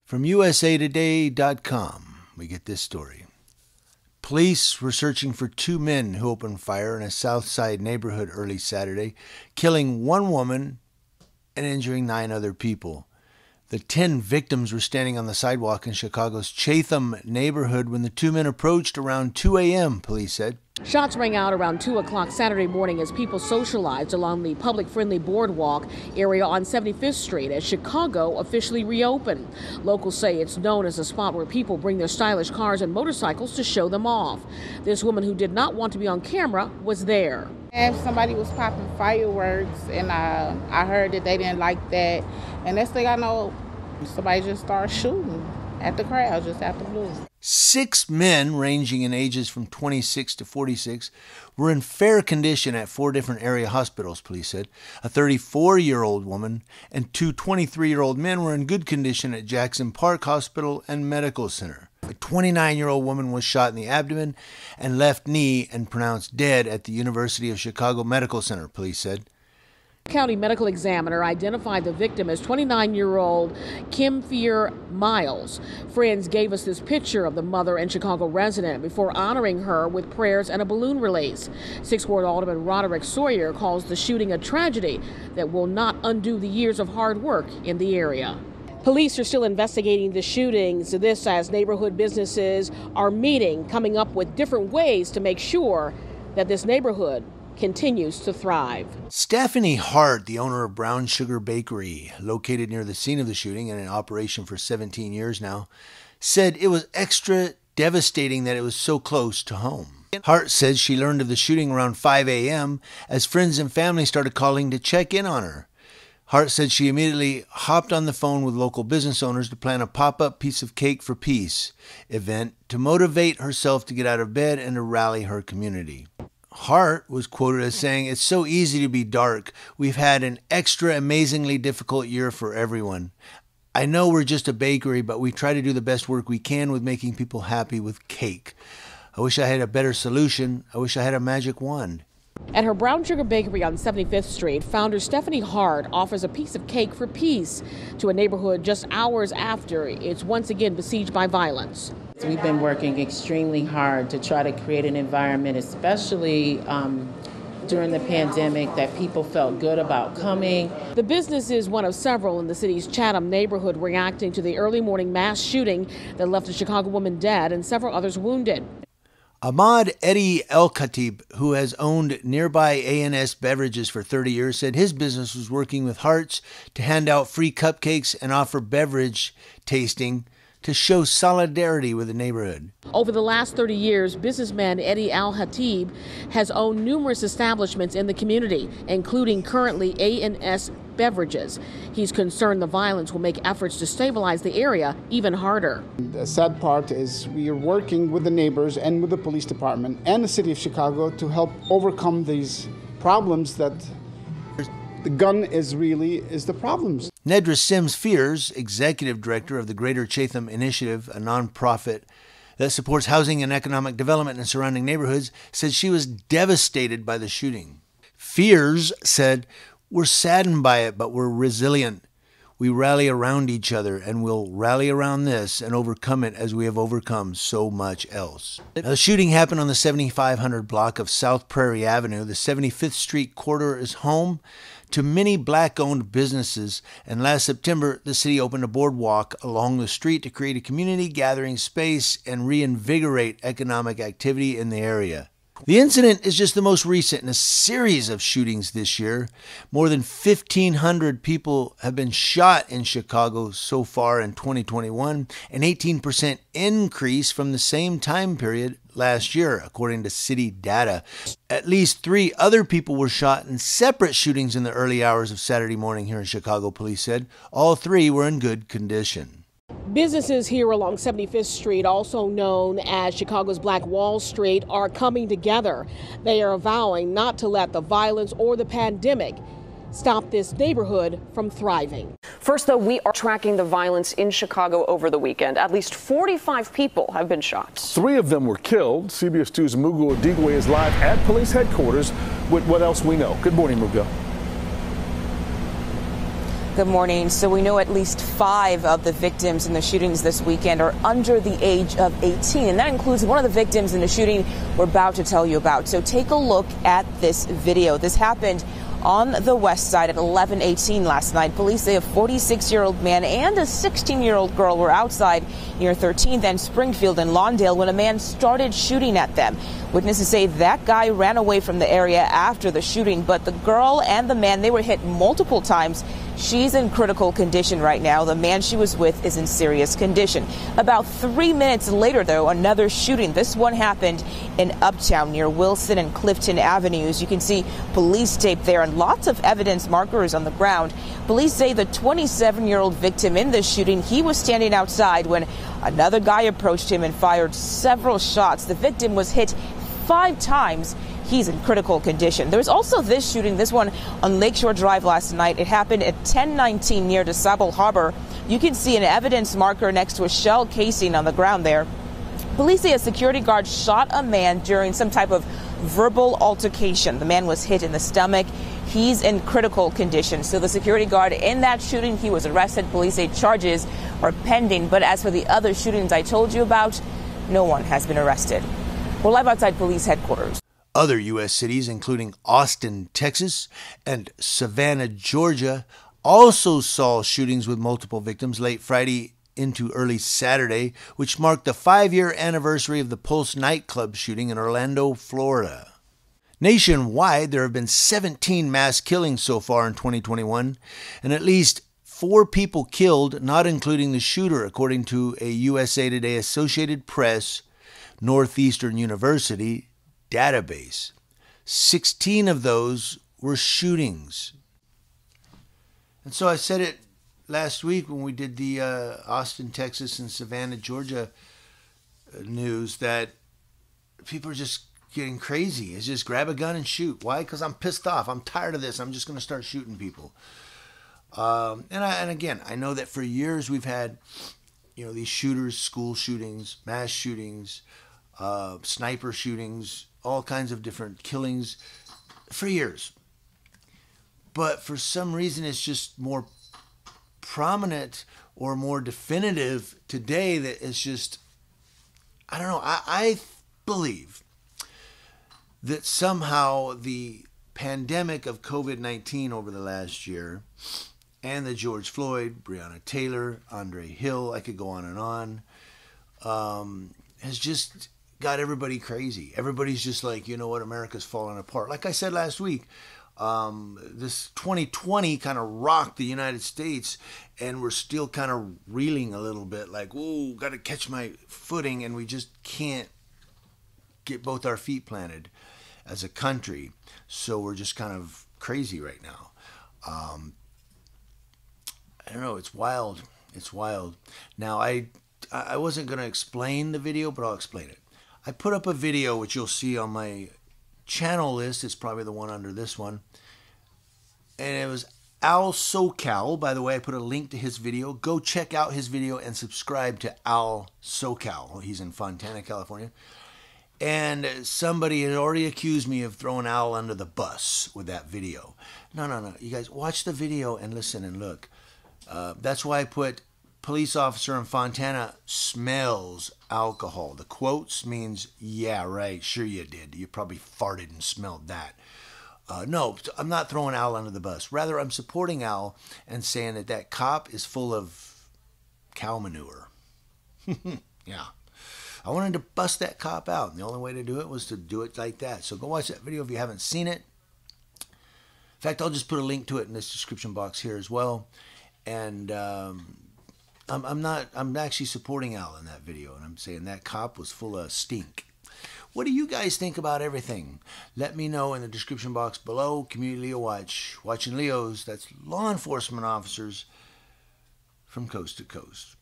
From usatoday.com, we get this story. Police were searching for two men who opened fire in a South Side neighborhood early Saturday, killing one woman and injuring 9 other people. The 10 victims were standing on the sidewalk in Chicago's Chatham neighborhood when the two men approached around 2 a.m., police said. Shots rang out around 2 o'clock Saturday morning as people socialized along the public-friendly boardwalk area on 75th Street as Chicago officially reopened. Locals say it's known as a spot where people bring their stylish cars and motorcycles to show them off. This woman who did not want to be on camera was there. And somebody was popping fireworks, and I heard that they didn't like that. And next thing I know, somebody just started shooting at the crowd just out the blue. 6 men, ranging in ages from 26 to 46, were in fair condition at 4 different area hospitals, police said. A 34-year-old woman and 2 23-year-old men were in good condition at Jackson Park Hospital and Medical Center. A 29-year-old woman was shot in the abdomen and left knee and pronounced dead at the University of Chicago Medical Center, police said. County medical examiner identified the victim as 29-year-old Kim Fear Miles. Friends gave us this picture of the mother and Chicago resident before honoring her with prayers and a balloon release. 6th Ward Alderman Roderick Sawyer calls the shooting a tragedy that will not undo the years of hard work in the area. Police are still investigating the shootings. This as neighborhood businesses are meeting, coming up with different ways to make sure that this neighborhood continues to thrive. Stephanie Hart, the owner of Brown Sugar Bakery, located near the scene of the shooting and in operation for 17 years now, said it was extra devastating that it was so close to home. Hart says she learned of the shooting around 5 a.m. as friends and family started calling to check in on her. Hart said she immediately hopped on the phone with local business owners to plan a pop-up Piece of Cake for Peace event to motivate herself to get out of bed and to rally her community. Hart was quoted as saying, "It's so easy to be dark. We've had an extra amazingly difficult year for everyone. I know we're just a bakery, but we try to do the best work we can with making people happy with cake. I wish I had a better solution. I wish I had a magic wand." At her Brown Sugar Bakery on 75th Street, founder Stephanie Hart offers a piece of cake for peace to a neighborhood just hours after it's once again besieged by violence. We've been working extremely hard to try to create an environment, especially during the pandemic, that people felt good about coming. The business is one of several in the city's Chatham neighborhood reacting to the early morning mass shooting that left a Chicago woman dead and several others wounded. Ahmad Eddie El-Khatib, who has owned nearby A&S Beverages for 30 years, said his business was working with Hearts to hand out free cupcakes and offer beverage tasting to show solidarity with the neighborhood. Over the last 30 years, businessman Eddie Al-Hatib has owned numerous establishments in the community, including currently A&S Beverages. He's concerned the violence will make efforts to stabilize the area even harder. The sad part is we are working with the neighbors and with the police department and the city of Chicago to help overcome these problems that the gun is the problems. Nedra Sims Fears, executive director of the Greater Chatham Initiative, a nonprofit that supports housing and economic development in surrounding neighborhoods, said she was devastated by the shooting. Fears said, "We're saddened by it, but we're resilient. We rally around each other, and we'll rally around this and overcome it as we have overcome so much else." Now, the shooting happened on the 7500 block of South Prairie Avenue. The 75th Street corridor is home to many black-owned businesses, and last September, the city opened a boardwalk along the street to create a community gathering space and reinvigorate economic activity in the area. The incident is just the most recent in a series of shootings this year. More than 1,500 people have been shot in Chicago so far in 2021, an 18% increase from the same time period last year, according to city data. At least 3 other people were shot in separate shootings in the early hours of Saturday morning here in Chicago, police said. All 3 were in good condition. Businesses here along 75th Street, also known as Chicago's Black Wall Street, are coming together. They are vowing not to let the violence or the pandemic stop this neighborhood from thriving. First, though, we are tracking the violence in Chicago over the weekend. At least 45 people have been shot. 3 of them were killed. CBS 2's Mugo Odigwe is live at police headquarters with what else we know. Good morning, Mugo. Good morning. So we know at least 5 of the victims in the shootings this weekend are under the age of 18, and that includes one of the victims in the shooting we're about to tell you about. So take a look at this video. This happened on the west side at 11:18 last night. Police say a 46-year-old man and a 16-year-old girl were outside near 13th and Springfield in Lawndale when a man started shooting at them. Witnesses say that guy ran away from the area after the shooting, but the girl and the man, they were hit multiple times. She's in critical condition right now. The man she was with is in serious condition. About 3 minutes later, though, another shooting. This one happened in Uptown near Wilson and Clifton Avenues. You can see police tape there and lots of evidence markers on the ground. Police say the 27-year-old victim in this shooting, he was standing outside when another guy approached him and fired several shots. The victim was hit 5 times. He's in critical condition. There was also this shooting, this one on Lakeshore Drive last night. It happened at 10:19 near DeSable Harbor. You can see an evidence marker next to a shell casing on the ground there. Police say a security guard shot a man during some type of verbal altercation. The man was hit in the stomach. He's in critical condition. So the security guard in that shooting, he was arrested. Police say charges are pending. But as for the other shootings I told you about, no one has been arrested. We're live outside police headquarters. Other U.S. cities, including Austin, Texas, and Savannah, Georgia, also saw shootings with multiple victims late Friday into early Saturday, which marked the 5-year anniversary of the Pulse nightclub shooting in Orlando, Florida. Nationwide, there have been 17 mass killings so far in 2021, and at least 4 people killed, not including the shooter, according to a USA Today Associated Press Northeastern University database. 16 of those were shootings. And so I said it last week when we did the Austin, Texas and Savannah, Georgia news that people are just getting crazy. It's just grab a gun and shoot. Why? Because I'm pissed off. I'm tired of this. I'm just going to start shooting people. And again, I know that for years we've had, these shooters, school shootings, mass shootings, sniper shootings, all kinds of different killings for years. But for some reason, it's just more prominent or more definitive today that it's just, I don't know. I believe that somehow the pandemic of COVID-19 over the last year and the George Floyd, Breonna Taylor, Andre Hill, I could go on and on, has just got everybody crazy. Everybody's just like, you know what, America's falling apart. Like I said last week, this 2020 kind of rocked the United States, and we're still kind of reeling a little bit, like, whoa, got to catch my footing, and we just can't get both our feet planted as a country. So we're just kind of crazy right now. I don't know, it's wild. It's wild. Now, I wasn't going to explain the video, but I'll explain it. I put up a video, which you'll see on my channel list. It's probably the one under this one. And it was Al SoCal. By the way, I put a link to his video. Go check out his video and subscribe to Al SoCal. He's in Fontana, California. And somebody had already accused me of throwing Al under the bus with that video. No. You guys, watch the video and listen and look. That's why I put police officer in Fontana smells alcohol. The quotes means, yeah, right, sure you did. You probably farted and smelled that. No, I'm not throwing Al under the bus. Rather, I'm supporting Al and saying that cop is full of cow manure. Yeah. I wanted to bust that cop out, and the only way to do it was to do it like that. So go watch that video if you haven't seen it. In fact, I'll just put a link to it in this description box here as well. And I'm actually supporting Al in that video, and I'm saying that cop was full of stink. What do you guys think about everything? Let me know in the description box below. Community Leo Watch. Watching Leos, that's law enforcement officers from coast to coast.